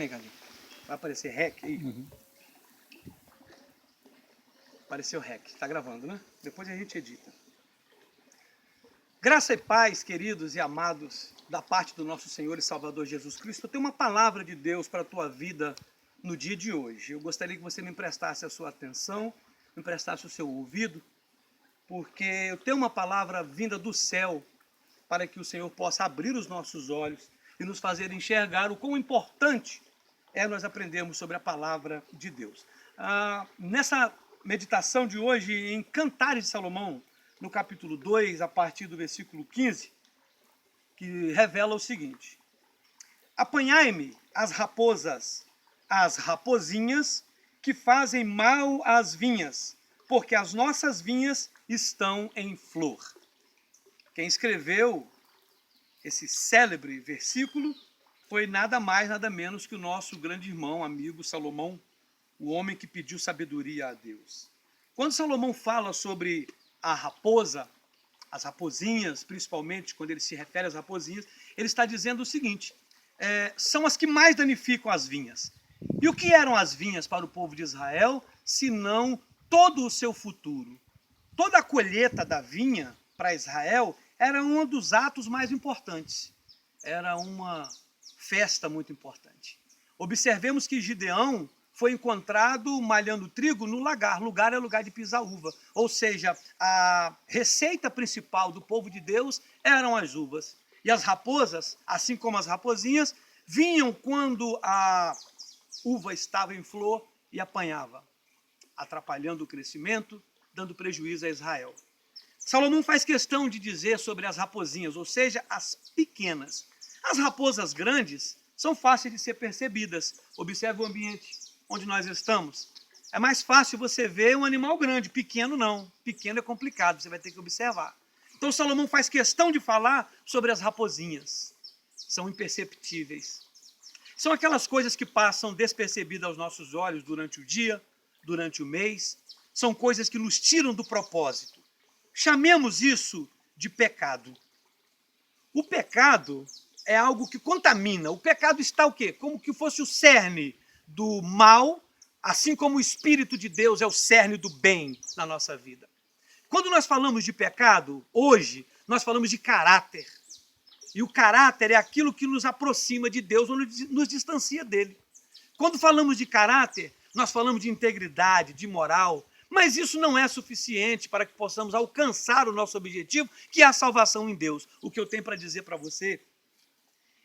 Galinha. Vai aparecer REC aí? Apareceu REC. Está gravando, né? Depois a gente edita. Graça e paz, queridos e amados, da parte do nosso Senhor e Salvador Jesus Cristo. Eu tenho uma palavra de Deus para a tua vida no dia de hoje. Eu gostaria que você me emprestasse a sua atenção, me emprestasse o seu ouvido, porque eu tenho uma palavra vinda do céu para que o Senhor possa abrir os nossos olhos e nos fazer enxergar o quão importante é nós aprendermos sobre a palavra de Deus. Nessa meditação de hoje em Cantares de Salomão, no capítulo 2, a partir do versículo 15, que revela o seguinte: apanhai-me as raposas, as rapozinhas que fazem mal às vinhas, porque as nossas vinhas estão em flor. Quem escreveu esse célebre versículo foi nada mais, nada menos que o nosso grande irmão, amigo Salomão, o homem que pediu sabedoria a Deus. Quando Salomão fala sobre a raposa, as rapozinhas, principalmente quando ele se refere às rapozinhas, ele está dizendo o seguinte: são as que mais danificam as vinhas. E o que eram as vinhas para o povo de Israel, senão todo o seu futuro? Toda a colheita da vinha para Israel era um dos atos mais importantes. Era uma festa muito importante. Observemos que Gideão foi encontrado malhando trigo no lagar. Lugar é lugar de pisar uva. Ou seja, a receita principal do povo de Deus eram as uvas. E as raposas, assim como as rapozinhas, vinham quando a uva estava em flor e apanhava, atrapalhando o crescimento, dando prejuízo a Israel. Salomão faz questão de dizer sobre as rapozinhas, ou seja, as pequenas. As raposas grandes são fáceis de ser percebidas. Observe o ambiente onde nós estamos. É mais fácil você ver um animal grande, pequeno não. Pequeno é complicado, você vai ter que observar. Então Salomão faz questão de falar sobre as rapozinhas. São imperceptíveis. São aquelas coisas que passam despercebidas aos nossos olhos durante o dia, durante o mês. São coisas que nos tiram do propósito. Chamemos isso de pecado. O pecado é algo que contamina. O pecado está o quê? Como que fosse o cerne do mal, assim como o Espírito de Deus é o cerne do bem na nossa vida. Quando nós falamos de pecado, hoje, nós falamos de caráter. E o caráter é aquilo que nos aproxima de Deus ou nos distancia dele. Quando falamos de caráter, nós falamos de integridade, de moral, mas isso não é suficiente para que possamos alcançar o nosso objetivo, que é a salvação em Deus. O que eu tenho para dizer para você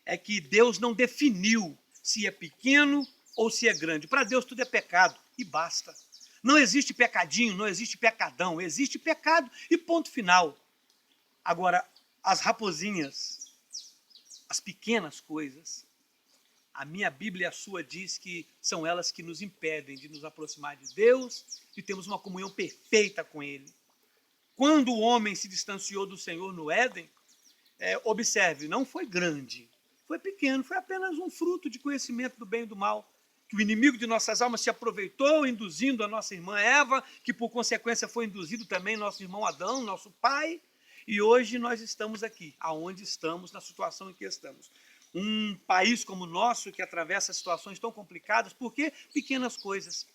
é que Deus não definiu se é pequeno ou se é grande. Para Deus tudo é pecado e basta. Não existe pecadinho, não existe pecadão, existe pecado e ponto final. Agora, as rapozinhas, as pequenas coisas, a minha Bíblia e a sua diz que são elas que nos impedem de nos aproximar de Deus e termos uma comunhão perfeita com Ele. Quando o homem se distanciou do Senhor no Éden, observe, não foi grande, foi pequeno, foi apenas um fruto de conhecimento do bem e do mal, que o inimigo de nossas almas se aproveitou, induzindo a nossa irmã Eva, que por consequência foi induzido também nosso irmão Adão, nosso pai, e hoje nós estamos aqui, aonde estamos, na situação em que estamos. Um país como o nosso, que atravessa situações tão complicadas, porque pequenas coisas.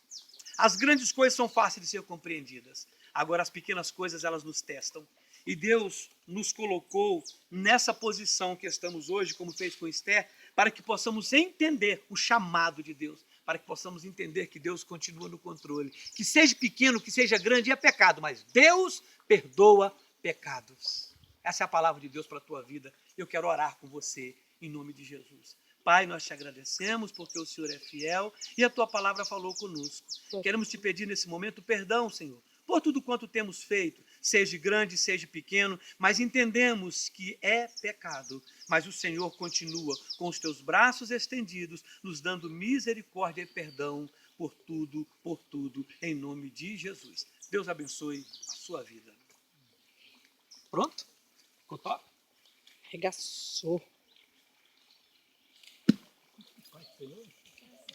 As grandes coisas são fáceis de ser compreendidas. Agora, as pequenas coisas, elas nos testam. E Deus nos colocou nessa posição que estamos hoje, como fez com Esther, para que possamos entender o chamado de Deus, para que possamos entender que Deus continua no controle. Que seja pequeno, que seja grande, é pecado, mas Deus perdoa pecados. Essa é a palavra de Deus para a tua vida. Eu quero orar com você, em nome de Jesus. Pai, nós te agradecemos porque o Senhor é fiel e a tua palavra falou conosco. Queremos te pedir nesse momento perdão, Senhor, por tudo quanto temos feito, seja grande, seja pequeno, mas entendemos que é pecado. Mas o Senhor continua com os teus braços estendidos, nos dando misericórdia e perdão por tudo, em nome de Jesus. Deus abençoe a sua vida. Pronto? Ficou top? Arregaçou. Vai, foi hoje?